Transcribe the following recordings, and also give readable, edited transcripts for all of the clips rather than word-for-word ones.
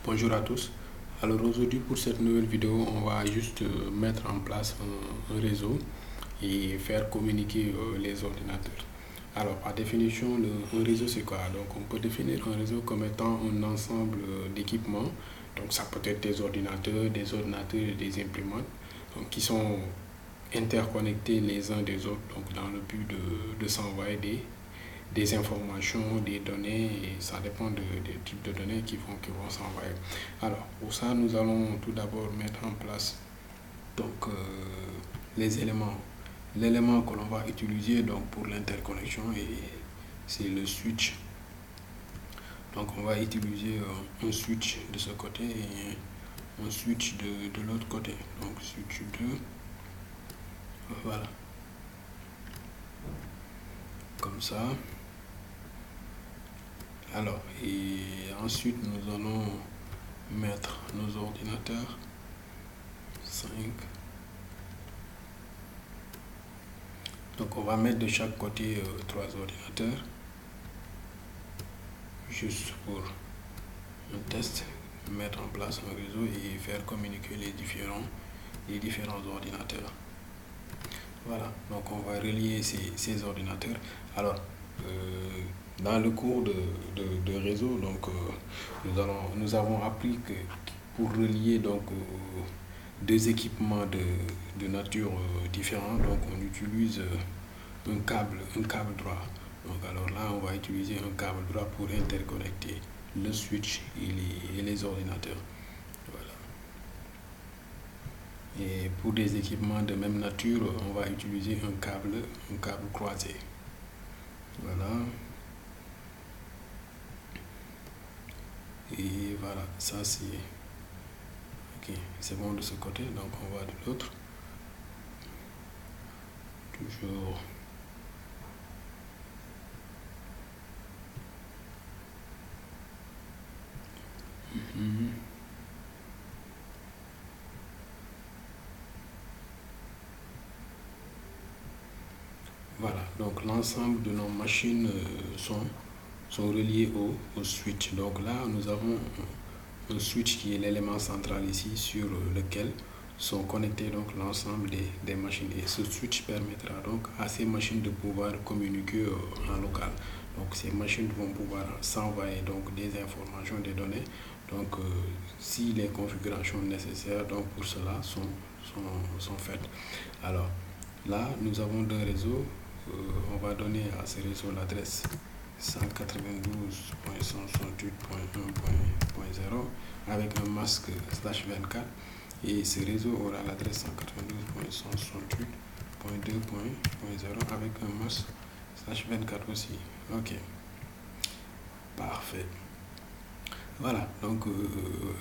Bonjour à tous. Alors aujourd'hui pour cette nouvelle vidéo, on va juste mettre en place un réseau et faire communiquer les ordinateurs. Alors par définition, un réseau c'est quoi? Donc on peut définir un réseau comme étant un ensemble d'équipements. Donc ça peut être des ordinateurs et des imprimantes donc, qui sont interconnectés les uns des autres donc dans le but de s'envoyer des informations, des données, et ça dépend des types de données qui vont s'envoyer. Alors, pour ça, nous allons tout d'abord mettre en place donc, les éléments. L'élément que l'on va utiliser donc, pour l'interconnexion, c'est le switch. Donc, on va utiliser un switch de ce côté et un switch de l'autre côté. Donc, switch 2. Voilà. Comme ça. Alors, et ensuite, nous allons mettre nos ordinateurs. 5. Donc, on va mettre de chaque côté 3 ordinateurs. Juste pour un test, mettre en place un réseau et faire communiquer les différents ordinateurs. Voilà, donc on va relier ces ordinateurs. Alors, dans le cours de réseau, donc, nous avons appris que pour relier donc, deux équipements de nature différente, donc on utilise un câble droit. Donc alors là, on va utiliser un câble droit pour interconnecter le switch et les ordinateurs. Voilà. Et pour des équipements de même nature, on va utiliser un câble croisé. Voilà. Et voilà, ça c'est... Ok, c'est bon de ce côté, donc on va de l'autre. Toujours... Voilà, donc l'ensemble de nos machines sont reliés au switch. Donc là, nous avons un switch qui est l'élément central ici sur lequel sont connectés donc l'ensemble des machines. Et ce switch permettra donc à ces machines de pouvoir communiquer en local. Donc ces machines vont pouvoir s'envoyer donc des informations, des données. Donc si les configurations nécessaires donc pour cela sont faites. Alors là, nous avons deux réseaux. On va donner à ce réseau l'adresse 192.168.1.0 avec un masque /24 et ce réseau aura l'adresse 192.168.2.0 avec un masque /24 aussi. Ok, parfait. Voilà, donc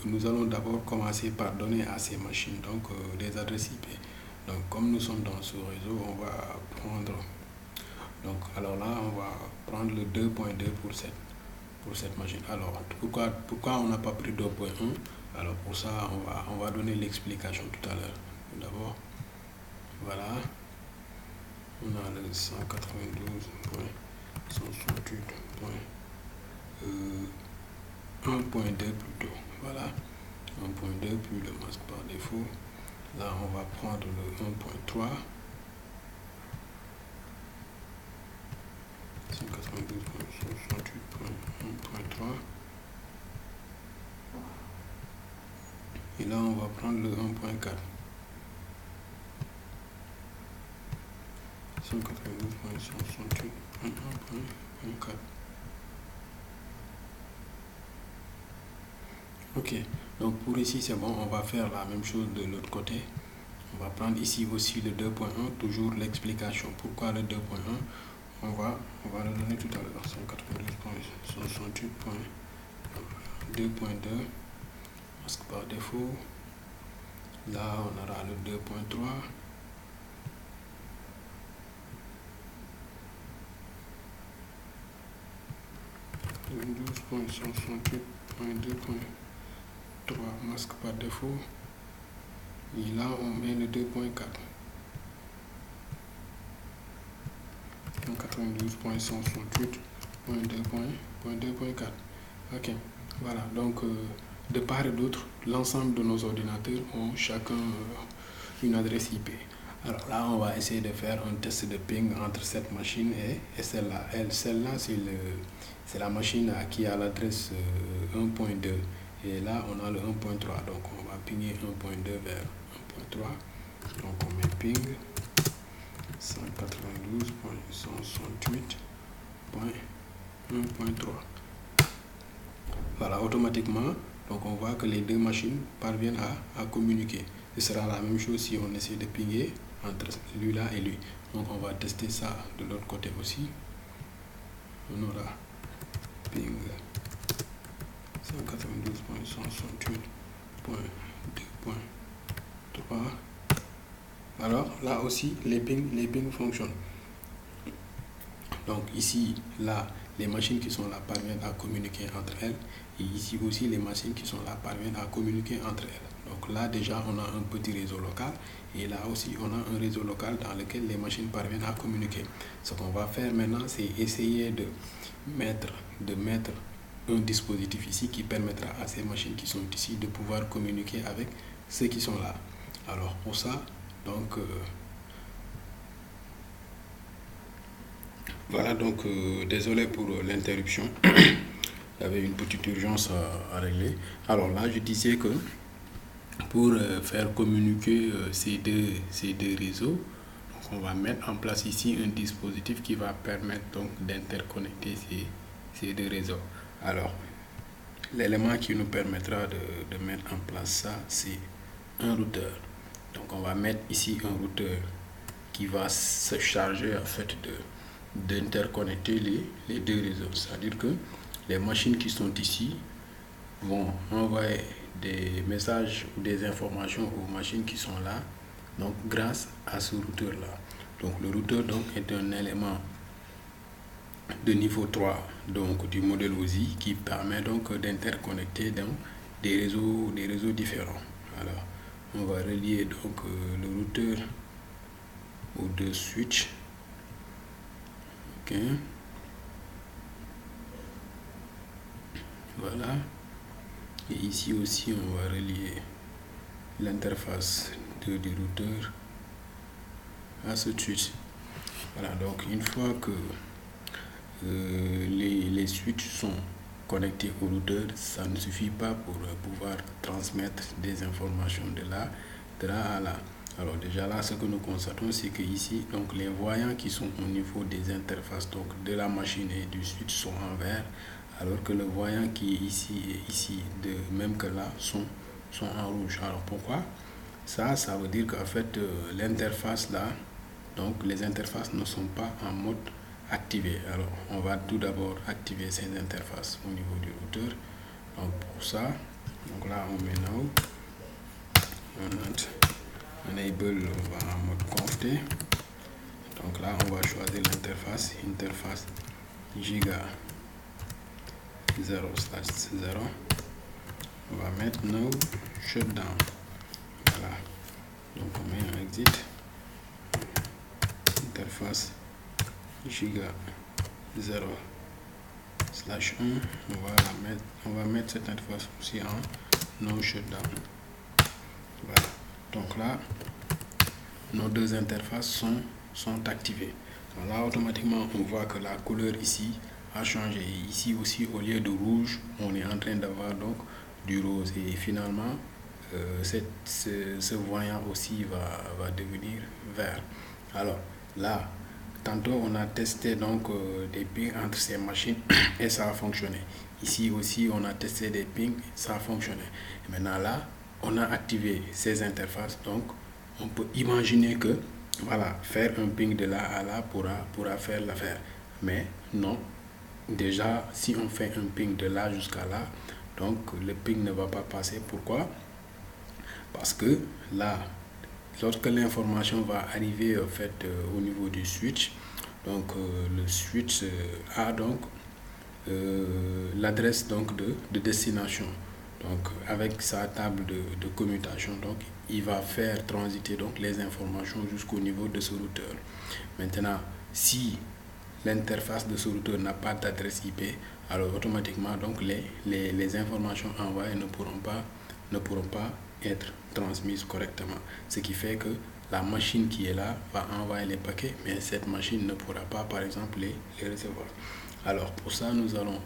nous allons d'abord commencer par donner à ces machines donc des adresses IP. Donc comme nous sommes dans ce réseau, on va prendre donc alors là on va prendre le 2.2 pour cette machine. Alors pourquoi on n'a pas pris 2.1? Alors pour ça on va donner l'explication tout à l'heure. D'abord voilà, on a le 192.168.1.2 plutôt. Voilà, 1.2 plus le masque par défaut. Là on va prendre le 1.3. 192.168.1.3 et là on va prendre le 1.4. 192.168.1.4. Ok, donc pour ici c'est bon, on va faire la même chose de l'autre côté. On va prendre ici aussi le 2.1, toujours l'explication pourquoi le 2.1. On va le donner tout à l'heure. 192.168.2.2 masque par défaut. Là on aura le 2.3. Le 12.168.2.3 masque par défaut. Et là on met le 2.4. 192.168.2.4. Ok, voilà, donc de part et d'autre, l'ensemble de nos ordinateurs ont chacun une adresse IP. Alors là, on va essayer de faire un test de ping entre cette machine et celle-là. Celle-là, c'est la machine qui a l'adresse 1.2. Et là, on a le 1.3. Donc, on va pinguer 1.2 vers 1.3. Donc, on met ping 192.168.1.3. Voilà, automatiquement, donc on voit que les deux machines parviennent à communiquer. Ce sera la même chose si on essaie de pinguer entre lui-là et lui. Donc on va tester ça de l'autre côté aussi. On aura ping 192.168.2.3. Alors là aussi, les pings fonctionnent. Donc ici, là, les machines qui sont là parviennent à communiquer entre elles. Et ici aussi, les machines qui sont là parviennent à communiquer entre elles. Donc là, déjà, on a un petit réseau local. Et là aussi, on a un réseau local dans lequel les machines parviennent à communiquer. Ce qu'on va faire maintenant, c'est essayer de mettre un dispositif ici qui permettra à ces machines qui sont ici de pouvoir communiquer avec ceux qui sont là. Alors pour ça, donc voilà, donc désolé pour l'interruption. Il y avait une petite urgence à régler. Alors là, je disais que pour faire communiquer ces deux réseaux, donc on va mettre en place ici un dispositif qui va permettre donc d'interconnecter ces deux réseaux. Alors, l'élément qui nous permettra de mettre en place ça, c'est un routeur. Donc on va mettre ici un routeur qui va se charger en fait d'interconnecter les deux réseaux. C'est-à-dire que les machines qui sont ici vont envoyer des messages ou des informations aux machines qui sont là, donc grâce à ce routeur là. Donc le routeur donc est un élément de niveau 3 donc du modèle OSI qui permet donc d'interconnecter des réseaux différents. Alors on va relier donc le routeur aux deux switches. Ok, voilà. Et ici aussi, on va relier l'interface du routeur à ce switch. Voilà, donc une fois que les switches sont connectés au routeur, ça ne suffit pas pour pouvoir transmettre des informations de là à là. Alors déjà là, ce que nous constatons, c'est que ici, donc les voyants qui sont au niveau des interfaces donc de la machine et du switch sont en vert, alors que le voyant qui est ici et ici, de même que là, sont en rouge. Alors pourquoi? Ça veut dire qu'en fait, l'interface là, donc les interfaces ne sont pas en mode activé. Alors on va tout d'abord activer ces interfaces au niveau du routeur. Donc pour ça, donc là on met now, on enable, on va en mode conf t. Donc là on va choisir l'interface, interface giga 0/0. On va mettre no shutdown. Voilà, donc on met un exit, interface giga 0/1. On va mettre cette interface aussi en no shutdown. Voilà, donc là nos deux interfaces sont activées. Donc là automatiquement on voit que la couleur ici a changé. Ici aussi, au lieu de rouge, on est en train d'avoir donc du rose. Et finalement, ce voyant aussi va devenir vert. Alors là, tantôt on a testé donc des pings entre ces machines et ça a fonctionné. Ici aussi, on a testé des pings, ça a fonctionné. Et maintenant là, on a activé ces interfaces. Donc, on peut imaginer que voilà, faire un ping de là à là pourra faire l'affaire. Mais non. Déjà, si on fait un ping de là jusqu'à là, donc le ping ne va pas passer. Pourquoi? Parce que là, lorsque l'information va arriver en fait au niveau du switch, donc le switch a donc l'adresse donc de destination. Donc avec sa table de commutation, donc il va faire transiter donc les informations jusqu'au niveau de ce routeur. Maintenant, si l'interface de ce routeur n'a pas d'adresse IP, alors automatiquement donc les informations envoyées ne pourront pas être transmises correctement, ce qui fait que la machine qui est là va envoyer les paquets, mais cette machine ne pourra pas par exemple les recevoir. Alors pour ça,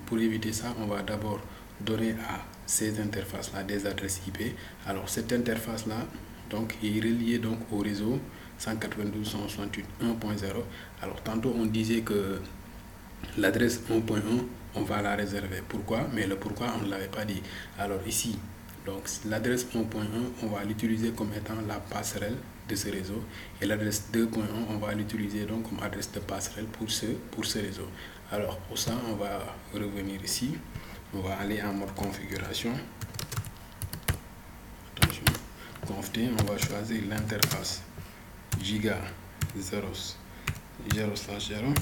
pour éviter ça, on va d'abord donner à ces interfaces là des adresses IP. Alors cette interface là donc est reliée donc au réseau 192.168.1.0. alors tantôt on disait que l'adresse 1.1 on va la réserver. Pourquoi? Mais le pourquoi on ne l'avait pas dit. Alors ici, donc l'adresse 1.1 on va l'utiliser comme étant la passerelle de ce réseau, et l'adresse 2.1 on va l'utiliser donc comme adresse de passerelle pour ce réseau. Alors pour ça, on va revenir ici, on va aller en mode configuration. Attention, conft, on va choisir l'interface giga 0/0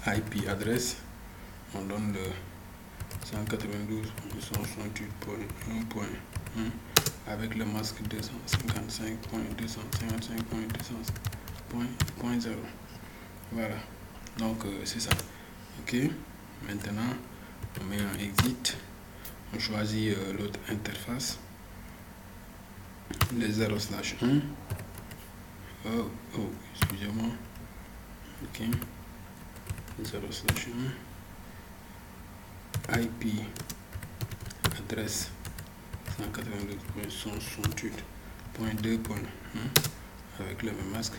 IP adresse, on donne le 192.168.1.1 avec le masque 255.255.200.0. Voilà, donc c'est ça. Ok, maintenant on met un exit, on choisit l'autre interface, le 0/1. Excusez-moi. Ok, 0/1 IP adresse 192.168.2.1 avec le même masque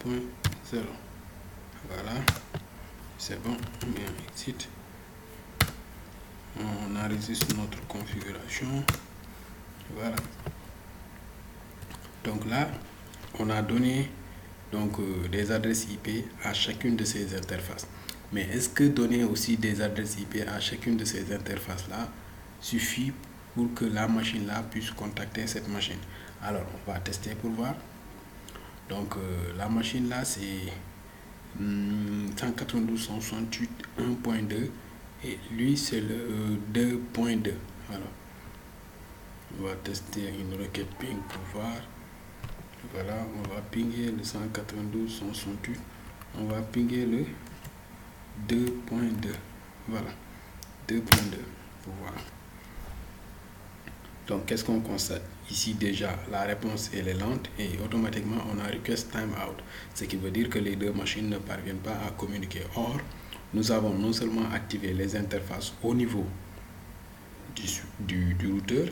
255.200.0. voilà, c'est bon, on met un exit, on enregistre notre configuration. Voilà, donc là on a donné donc des adresses IP à chacune de ces interfaces. Mais est-ce que donner aussi des adresses IP à chacune de ces interfaces là suffit pour que la machine là puisse contacter cette machine? Alors on va tester pour voir. Donc la machine là c'est 192.168.1.2 et lui c'est le 2.2. alors on va tester une requête ping pour voir. Voilà, on va pinguer le 192.168, on va pinguer le 2.2. voilà, 2.2 pour voir. Donc qu'est-ce qu'on constate ici? Déjà la réponse elle est lente et automatiquement on a request timeout, ce qui veut dire que les deux machines ne parviennent pas à communiquer. Or nous avons non seulement activé les interfaces au niveau du routeur,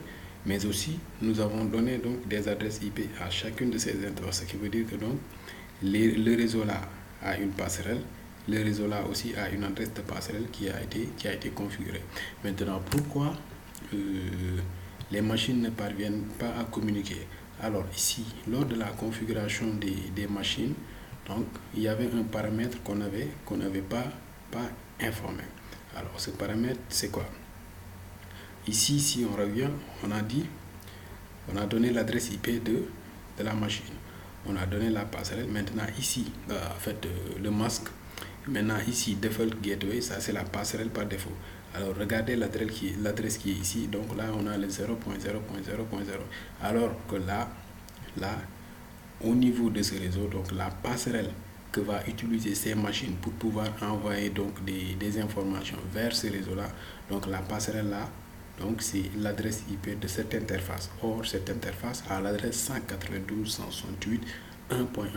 mais aussi nous avons donné donc des adresses IP à chacune de ces interfaces, ce qui veut dire que donc le réseau là a une passerelle, le réseau là aussi a une adresse de passerelle qui a été configurée. Maintenant, pourquoi les machines ne parviennent pas à communiquer? Alors ici, lors de la configuration des machines, donc il y avait un paramètre qu'on n'avait pas informé. Alors ce paramètre c'est quoi? Ici, si on revient, on a donné l'adresse IP de la machine, on a donné la passerelle. Maintenant ici, en fait le masque. Maintenant ici, default gateway, ça c'est la passerelle par défaut. Alors regardez l'adresse qui est ici. Donc là on a le 0.0.0.0. alors que là au niveau de ce réseau, donc la passerelle que va utiliser ces machines pour pouvoir envoyer donc des informations vers ce réseau là, donc la passerelle là, donc c'est l'adresse IP de cette interface. Or cette interface a l'adresse 192.168.1.1.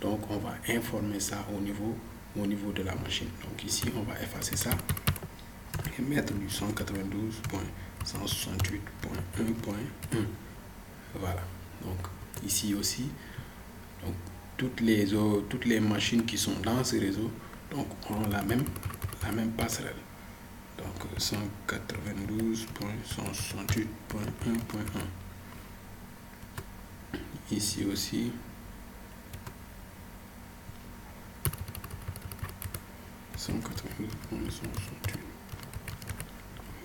donc on va informer ça au niveau de la machine. Donc ici on va effacer ça et mettre du 192.168.1.1. voilà, donc ici aussi, donc toutes les machines qui sont dans ce réseau donc auront la même passerelle. Donc 192.168.1.1. ici aussi 192.168.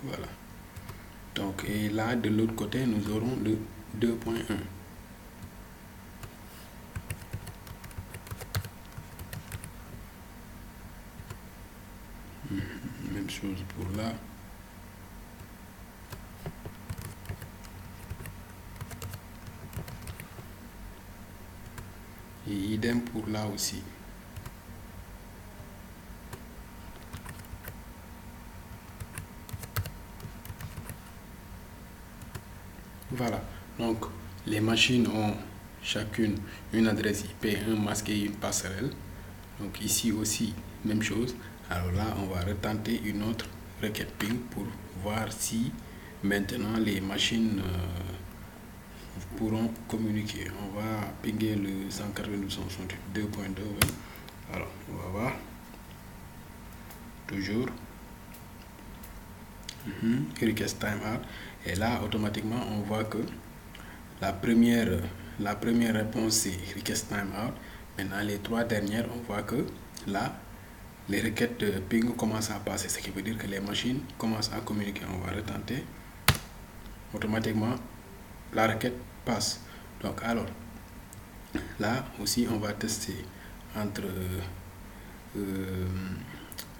voilà, donc et là de l'autre côté nous aurons le 2.1. même chose pour là. Et idem pour là aussi. Voilà, donc les machines ont chacune une adresse IP, un masque et une passerelle. Donc ici aussi, même chose. Alors là, on va retenter une autre requête ping pour voir si maintenant les machines pourront communiquer. On va pinguer le 192.168.2.2. Oui. Alors, on va voir. Toujours. Request timeout. Et là, automatiquement, on voit que la première réponse, c'est request timeout. Maintenant, les trois dernières, on voit que là, les requêtes de ping commencent à passer, ce qui veut dire que les machines commencent à communiquer. On va retenter. Automatiquement, la requête passe. Donc, alors, là aussi, on va tester entre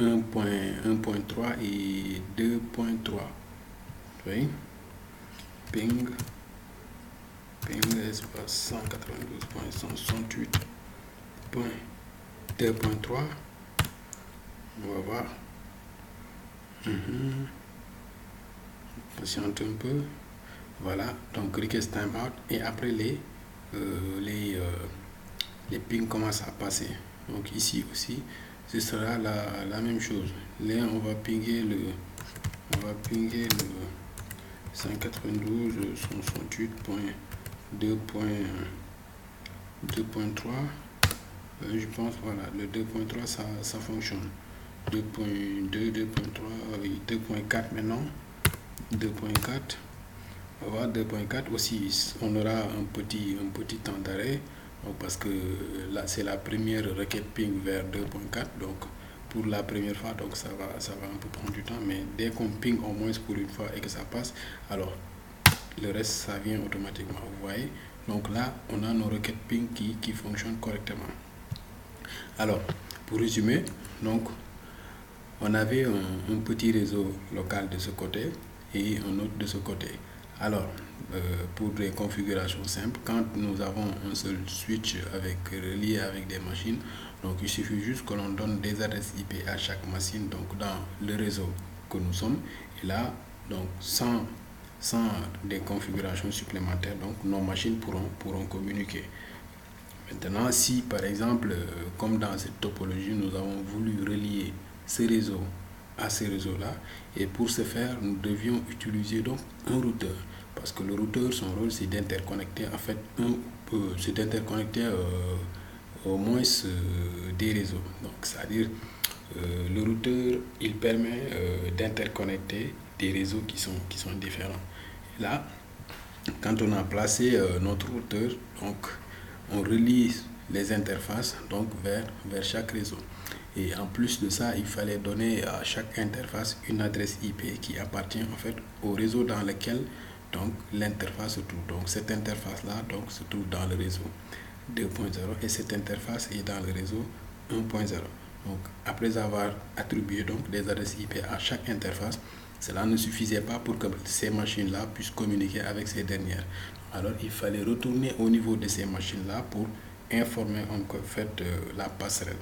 1.3 et 2.3. Oui. Ping espace 192.168.2.3. On va voir. Patiente un peu. Voilà, donc request timeout. Et après les pings commencent à passer. Donc ici aussi, ce sera la même chose. Là, on va pinguer le 192.2.3. Je pense, voilà, le 2.3, ça fonctionne. 2.2, 2.3, oui, 2.4 maintenant. 2.4. On va voir 2.4 aussi, on aura un petit temps d'arrêt. Parce que là, c'est la première requête ping vers 2.4. Donc, pour la première fois, donc ça va un peu prendre du temps. Mais dès qu'on ping au moins pour une fois et que ça passe, alors le reste, ça vient automatiquement. Vous voyez? Donc là, on a nos requêtes ping qui fonctionnent correctement. Alors, pour résumer, donc, on avait un petit réseau local de ce côté et un autre de ce côté. Alors, pour des configurations simples, quand nous avons un seul switch relié avec des machines, donc il suffit juste que l'on donne des adresses IP à chaque machine, donc dans le réseau que nous sommes. Et là, donc sans des configurations supplémentaires, donc nos machines pourront communiquer. Maintenant, si par exemple, comme dans cette topologie, nous avons voulu relier ce réseau à ce réseau-là, et pour ce faire, nous devions utiliser donc un routeur, parce que le routeur, son rôle, c'est d'interconnecter en fait au moins des réseaux. Donc, c'est-à-dire le routeur, il permet d'interconnecter des réseaux qui sont différents. Et là, quand on a placé notre routeur, donc on relie les interfaces donc vers chaque réseau. Et en plus de ça, il fallait donner à chaque interface une adresse IP qui appartient en fait au réseau dans lequel donc l'interface se trouve. Donc cette interface là donc se trouve dans le réseau 2.0 et cette interface est dans le réseau 1.0. Donc après avoir attribué donc des adresses IP à chaque interface, cela ne suffisait pas pour que ces machines-là puissent communiquer avec ces dernières. Alors il fallait retourner au niveau de ces machines-là pour informer en fait la passerelle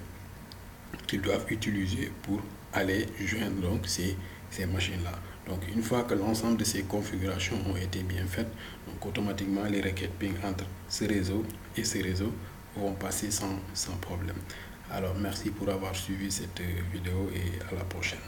qu'ils doivent utiliser pour aller joindre donc ces machines-là. Donc une fois que l'ensemble de ces configurations ont été bien faites, donc automatiquement les requêtes ping entre ce réseau et ce réseau vont passer sans problème. Alors merci pour avoir suivi cette vidéo et à la prochaine.